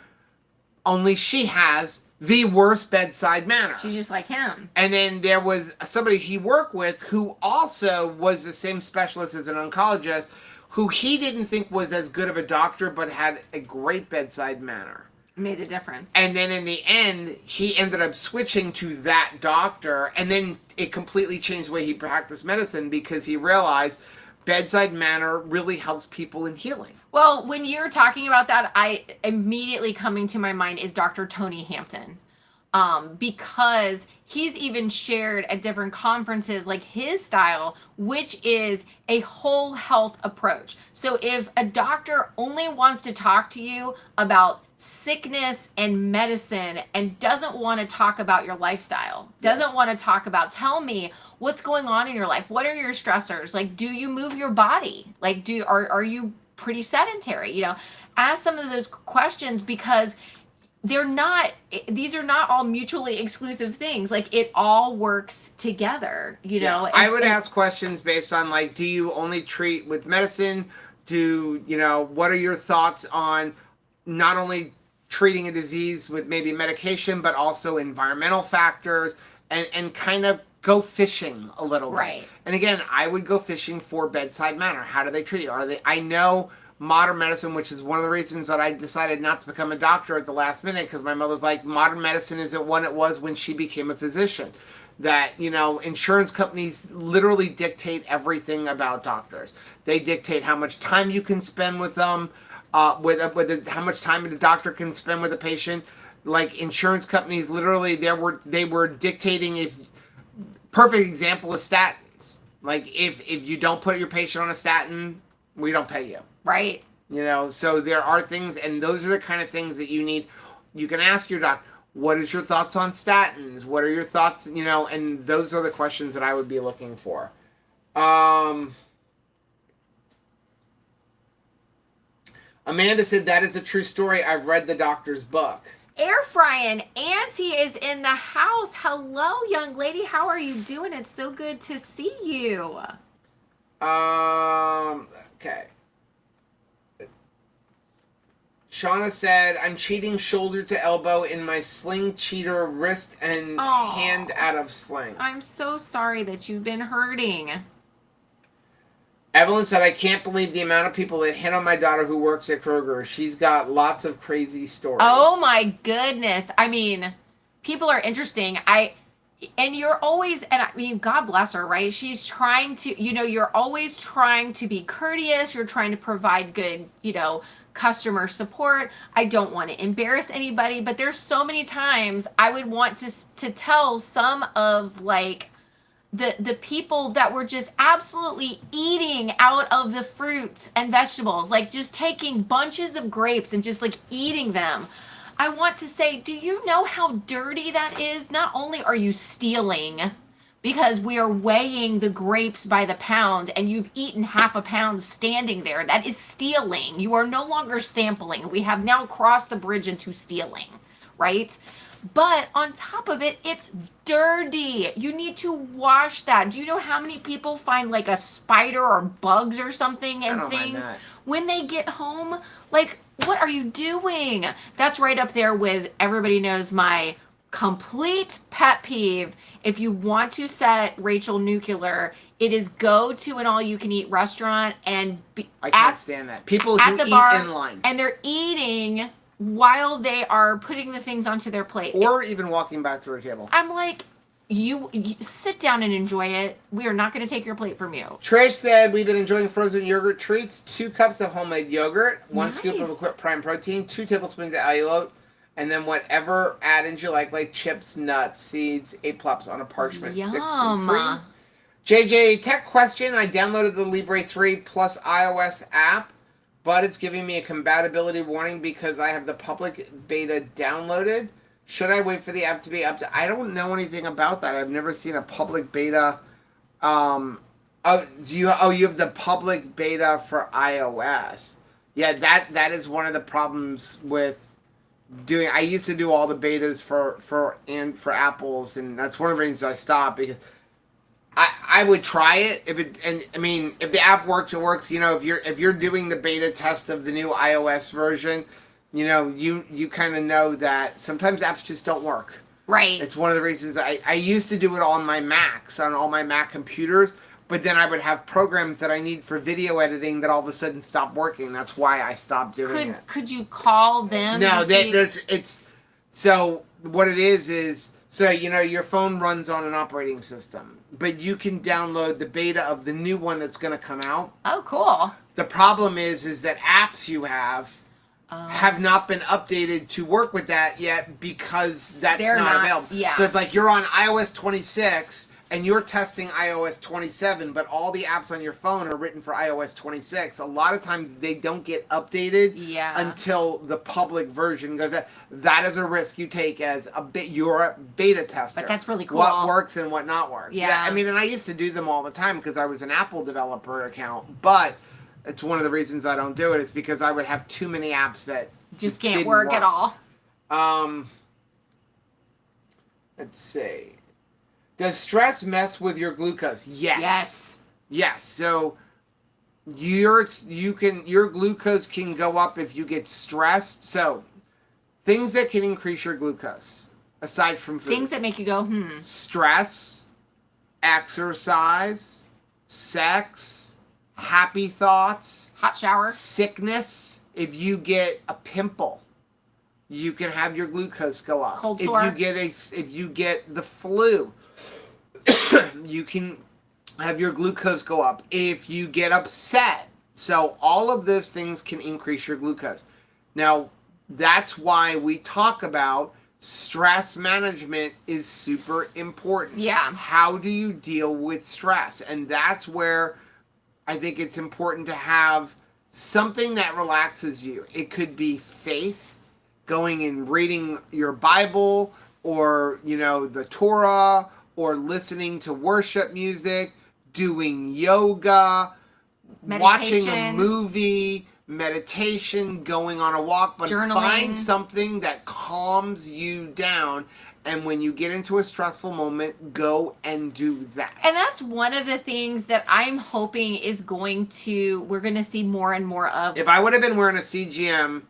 only she has the worst bedside manner. She's just like him. And then there was somebody he worked with who also was the same specialist as an oncologist, who he didn't think was as good of a doctor, but had a great bedside manner. Made a difference. And then in the end, he ended up switching to that doctor, and then it completely changed the way he practiced medicine because he realized bedside manner really helps people in healing. Well, when you're talking about that, I immediately coming to my mind is Dr. Tony Hampton. Because he's even shared at different conferences like his style, which is a whole health approach. So if a doctor only wants to talk to you about sickness and medicine and doesn't want to talk about your lifestyle, doesn't want to talk about, tell me what's going on in your life, what are your stressors, like do you move your body, like are you pretty sedentary, ask some of those questions, because these are not all mutually exclusive things. Like it all works together, I would ask questions based on do you only treat with medicine? What are your thoughts on not only treating a disease with maybe medication, but also environmental factors, and kind of go fishing a little bit. Right. And again, I would go fishing for bedside manner. How do they treat you? I know modern medicine, which is one of the reasons that I decided not to become a doctor at the last minute, because my mother's like, modern medicine isn't what it was when she became a physician. That, insurance companies literally dictate everything about doctors. They dictate how much time you can spend with them, how much time a doctor can spend with a patient. Like insurance companies, literally, they were dictating. Perfect example is statins. Like if you don't put your patient on a statin, we don't pay you. Right. So there are things, and those are the kind of things that you need. You can ask your doctor, what is your thoughts on statins? What are your thoughts, and those are the questions that I would be looking for. Amanda said, that is a true story. I've read the doctor's book. air frying. Auntie is in the house. Hello, young lady. How are you doing? It's so good to see you. Okay. Shauna said, I'm cheating shoulder to elbow in my sling cheater wrist and hand out of sling. I'm so sorry that you've been hurting. Evelyn said, I can't believe the amount of people that hit on my daughter who works at Kroger. She's got lots of crazy stories. Oh my goodness. I mean, people are interesting. And you're always, and I mean, God bless her, right? She's trying to, you're always trying to be courteous. You're trying to provide good, customer support. I don't want to embarrass anybody, but there's so many times I would want to tell some of like the people that were just absolutely eating out of the fruits and vegetables, like just taking bunches of grapes and just like eating them. I want to say, do you know how dirty that is? Not only are you stealing, because we are weighing the grapes by the pound and you've eaten half a pound standing there. That is stealing. You are no longer sampling. We have now crossed the bridge into stealing, right? But on top of it, it's dirty. You need to wash that. Do you know how many people find like a spider or bugs or something and things when they get home? Like, what are you doing? That's right up there with, everybody knows my complete pet peeve. If you want to set Rachel nuclear, it is go to an all-you-can-eat restaurant and I can't stand that. People who eat in line. And they're eating while they are putting the things onto their plate. Or even walking back through a table. I'm like, you sit down and enjoy it. We are not going to take your plate from you. Trish said, we've been enjoying frozen yogurt treats. 2 cups of homemade yogurt. 1 scoop of Equip Prime Protein. 2 tablespoons of allulose. And then whatever add-ins you like chips, nuts, seeds, 8 plops on a parchment. Yum. Sticks and freeze. JJ, tech question. I downloaded the Libre 3 Plus iOS app, but it's giving me a compatibility warning because I have the public beta downloaded. Should I wait for the app to be up to... I don't know anything about that. I've never seen a public beta. You have the public beta for iOS. Yeah, that is one of the problems with doing... I used to do all the betas for Apples, and that's one of the reasons I stopped, because I would try it if the app works, it works. If you're doing the beta test of the new iOS version, you kind of know that sometimes apps just don't work. Right. It's one of the reasons I used to do it on my Macs, on all my Mac computers, but then I would have programs that I need for video editing that all of a sudden stopped working. That's why I stopped doing it. Could you call them? No, so what it is so your phone runs on an operating system, but you can download the beta of the new one that's going to come out. Oh, cool. The problem is that apps you have not been updated to work with that yet, because that's not available. Yeah. So it's like you're on iOS 26 and you're testing iOS 27, but all the apps on your phone are written for iOS 26. A lot of times they don't get updated until the public version goes out. That is a risk you take as you're a beta tester. But that's really cool. What works and what not works. Yeah. And I used to do them all the time because I was an Apple developer account, but it's one of the reasons I don't do it is because I would have too many apps that just can't work at all. Let's see. Does stress mess with your glucose? Yes. So your glucose can go up if you get stressed. So things that can increase your glucose aside from food. Things that make you go, Stress, exercise, sex, happy thoughts, hot shower, sickness. If you get a pimple, you can have your glucose go up. Cold sore. If you get the flu, you can have your glucose go up. If you get upset, so all of those things can increase your glucose. Now, that's why we talk about stress management is super important. Yeah. How do you deal with stress? And that's where I think it's important to have something that relaxes you. It could be faith, going and reading your Bible, or, the Torah, or listening to worship music, doing yoga, watching a movie, meditation, going on a walk, but Journaling. find something that calms you down. And when you get into a stressful moment, go and do that. And that's one of the things that I'm hoping is we're going to see more and more of. If I would have been wearing a CGM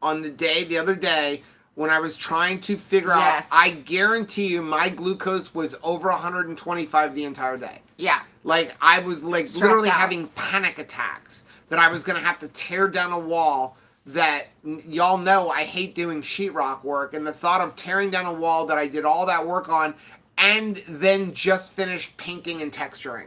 on the other day, when I was trying to figure out, I guarantee you my glucose was over 125 the entire day. Yeah. Like, I was like Stressed literally out. having panic attacks that I was going to have to tear down a wall. That y'all know I hate doing sheetrock work, and the thought of tearing down a wall that I did all that work on and then just finished painting and texturing.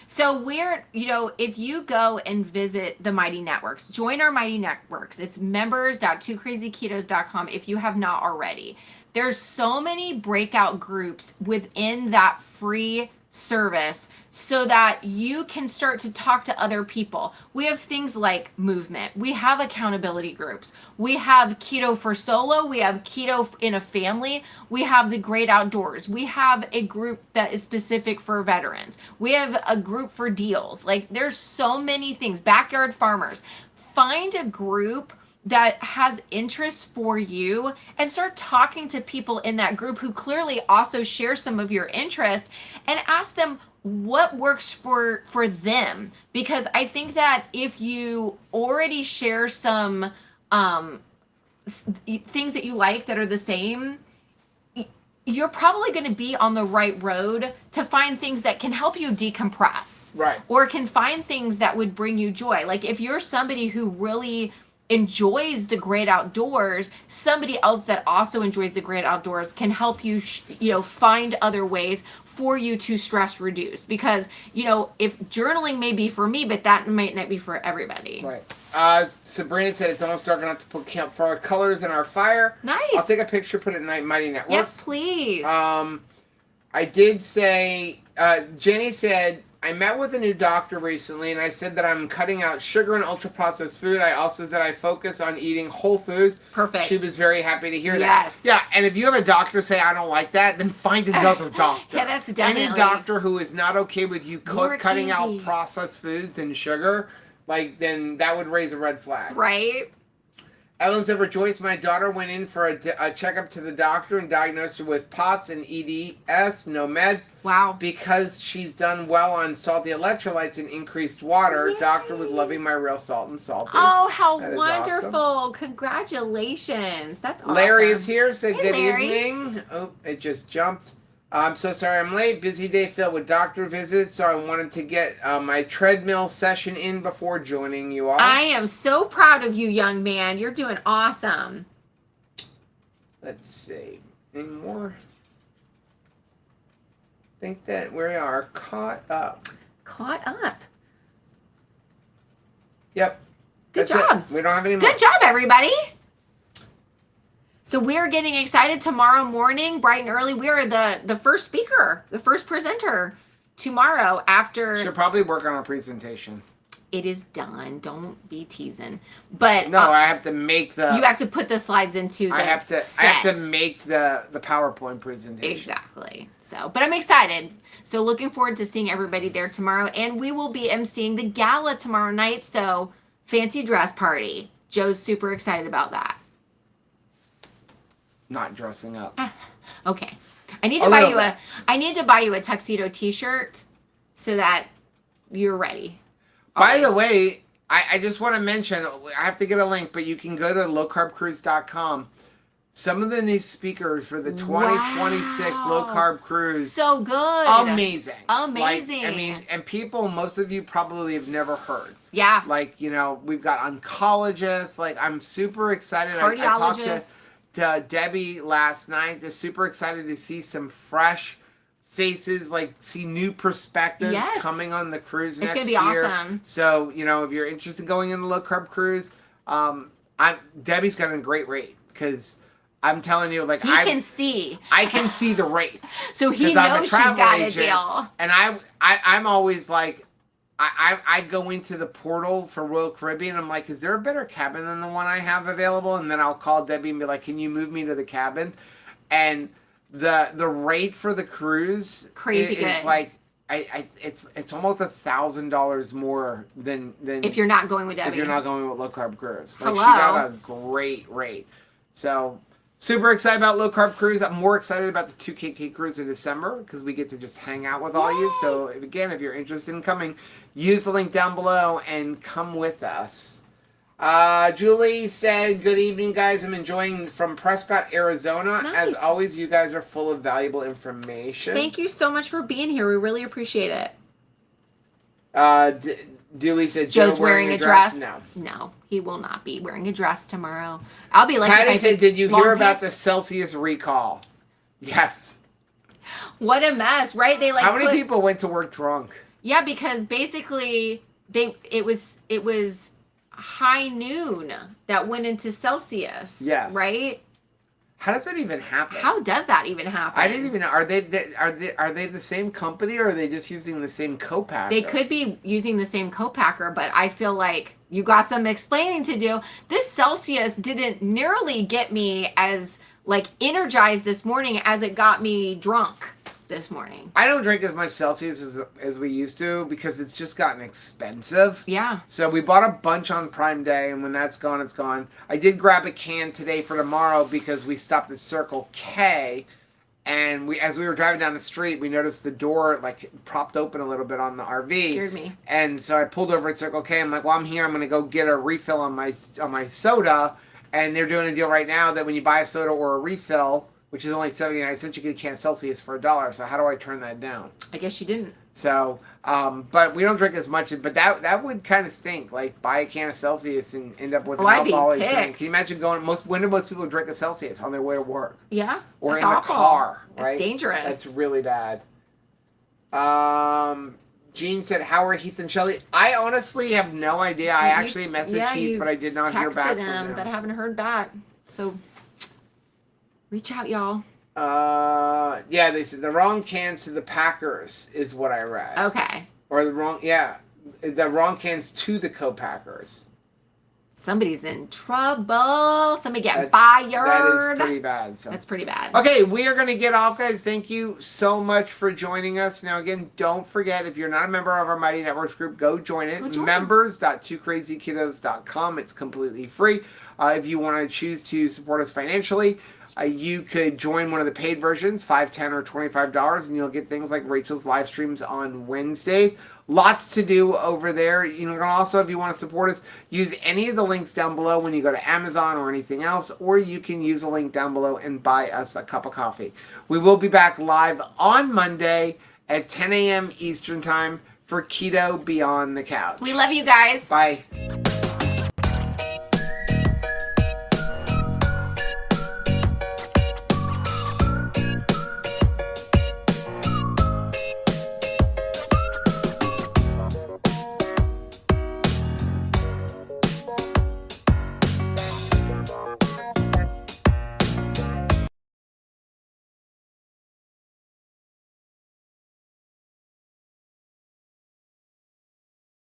So if you go and visit the Mighty Networks, join our Mighty Networks. It's members.twocrazyketos.com if you have not already. There's so many breakout groups within that free service so that you can start to talk to other people. We have things like movement. We have accountability groups. We have keto for solo. We have keto in a family. We have the great outdoors. We have a group that is specific for veterans. We have a group for deals. Like, there's so many things. Backyard farmers. Find a group that has interest for you and start talking to people in that group who clearly also share some of your interests, and ask them what works for them. Because I think that if you already share some things that you like that are the same, you're probably going to be on the right road to find things that can help you decompress. Right. Or can find things that would bring you joy. Like, if you're somebody who really enjoys the great outdoors, somebody else that also enjoys the great outdoors can help you find other ways for you to stress reduce. Because if journaling may be for me, but that might not be for everybody. Right. Sabrina said it's almost dark enough to put campfire colors in our fire. Nice. I'll take a picture, put it in Mighty Networks. Yes, please. I did say, Jenny said, I met with a new doctor recently, and I said that I'm cutting out sugar and ultra-processed food. I also said I focus on eating whole foods. Perfect. She was very happy to hear that. Yes. Yeah, and if you have a doctor say, I don't like that, then find another doctor. Yeah, that's definitely. Any doctor who is not okay with you cutting out candy. processed foods and sugar, then that would raise a red flag. Right. Ellen said, Joyce, my daughter went in for a checkup to the doctor and diagnosed her with POTS and EDS, no meds. Wow. Because she's done well on salty electrolytes and increased water. Yay. Doctor was loving my real salt and salty. Oh, how That is wonderful. awesome. Congratulations. That's awesome. Larry is here. Said, Hey, good Larry. evening. Oh, it just jumped. I'm so sorry I'm late. Busy day filled with doctor visits, so I wanted to get my treadmill session in before joining you all. I am so proud of you, young man. You're doing awesome. Let's see. Any more? I think that we are caught up. Caught up. Yep. Good That's job. it. We don't have any more. Good job, everybody. So we're getting excited tomorrow morning, bright and early. We are the first speaker, the first presenter tomorrow after. Should probably work on our presentation. It is done. Don't be teasing. But No, I have to make the. you have to put the slides into the I have set. to make the PowerPoint presentation. Exactly. So, but I'm excited. So looking forward to seeing everybody there tomorrow. And we will be emceeing the gala tomorrow night. So fancy dress party. Joe's super excited about that. Not dressing up. Okay. I need to buy you a tuxedo t-shirt so that you're ready. By the Always. way, I just want to mention, I have to get a link, but you can go to lowcarbcruise.com. Some of the new speakers for the 2026 Wow. Low Carb Cruise. So good. Amazing. Amazing. Like, I mean, and people, most of you probably have never heard. Yeah. Like, we've got oncologists. Like, I'm super excited. I talked to Debbie last night. They're super excited to see some fresh faces, like see new perspectives coming on the cruise next year. It's going to be awesome. So, if you're interested in going in the Low Carb Cruise, Debbie's got a great rate because I'm telling you, like, I can see the rates. So he knows she's got a deal. And I'm always like, I go into the portal for Royal Caribbean. I'm like, is there a better cabin than the one I have available? And then I'll call Debbie and be like, can you move me to the cabin? And the rate for the cruise Crazy is good. like it's almost $1,000 more than if you're not going with Debbie. if you're not going with low carb cruise. Like Hello. she got a great rate. So super excited about low carb cruise. I'm more excited about the 2KK cruise in December because we get to just hang out with all you. So again, if you're interested in coming, use the link down below and come with us. Julie said, good evening, guys. I'm enjoying from Prescott, Arizona. Nice. As always, you guys are full of valuable information. Thank you so much for being here. We really appreciate it. Dewey said, Joe's wearing a dress. No. No, he will not be wearing a dress tomorrow. I'll be like, Patty said, did you hear about the Celsius recall? Yes. What a mess, right? They like. How many people went to work drunk? Yeah, because basically it was high noon that went into Celsius. Yes. Right? How does that even happen? How does that even happen? I didn't even know. Are they the same company, or are they just using the same co-packer? They could be using the same co-packer, but I feel like you got some explaining to do. This Celsius didn't nearly get me as like energized this morning as it got me drunk this morning. I don't drink as much Celsius as we used to because it's just gotten expensive. Yeah. So we bought a bunch on Prime Day, and when that's gone, it's gone. I did grab a can today for tomorrow because we stopped at Circle K, and as we were driving down the street, we noticed the door like propped open a little bit on the RV. Scared me. And so I pulled over at Circle K. I'm like, well, I'm here. I'm going to go get a refill on my soda, and they're doing a deal right now that when you buy a soda or a refill, which is only 79 cents, you get a can of Celsius for $1. So how do I turn that down? I guess you didn't. So, but we don't drink as much. But that would kind of stink. Like buy a can of Celsius and end up with an alcoholic drink. Can you imagine when do most people drink a Celsius on their way to work? Yeah. Or in awful. the car, right? That's dangerous. That's really bad. Jean said, how are Heath and Shelly? I honestly have no idea. I actually messaged Heath, but I did not hear back from him. But I haven't heard back. So reach out, y'all. Yeah, they said the wrong cans to the Packers is what I read. Okay. Or the wrong cans to the co-packers. Somebody's in trouble. Somebody getting fired. That is pretty bad. So. That's pretty bad. Okay, we are going to get off, guys. Thank you so much for joining us. Now, again, don't forget, if you're not a member of our Mighty Networks group, go join it. Members.2krazyketos.com. It's completely free. If you want to choose to support us financially, you could join one of the paid versions, $5, $10, or $25, and you'll get things like Rachel's live streams on Wednesdays. Lots to do over there. You know, also, if you want to support us, use any of the links down below when you go to Amazon or anything else, or you can use a link down below and buy us a cup of coffee. We will be back live on Monday at 10 a.m. Eastern Time for Keto Beyond the Couch. We love you guys. Bye.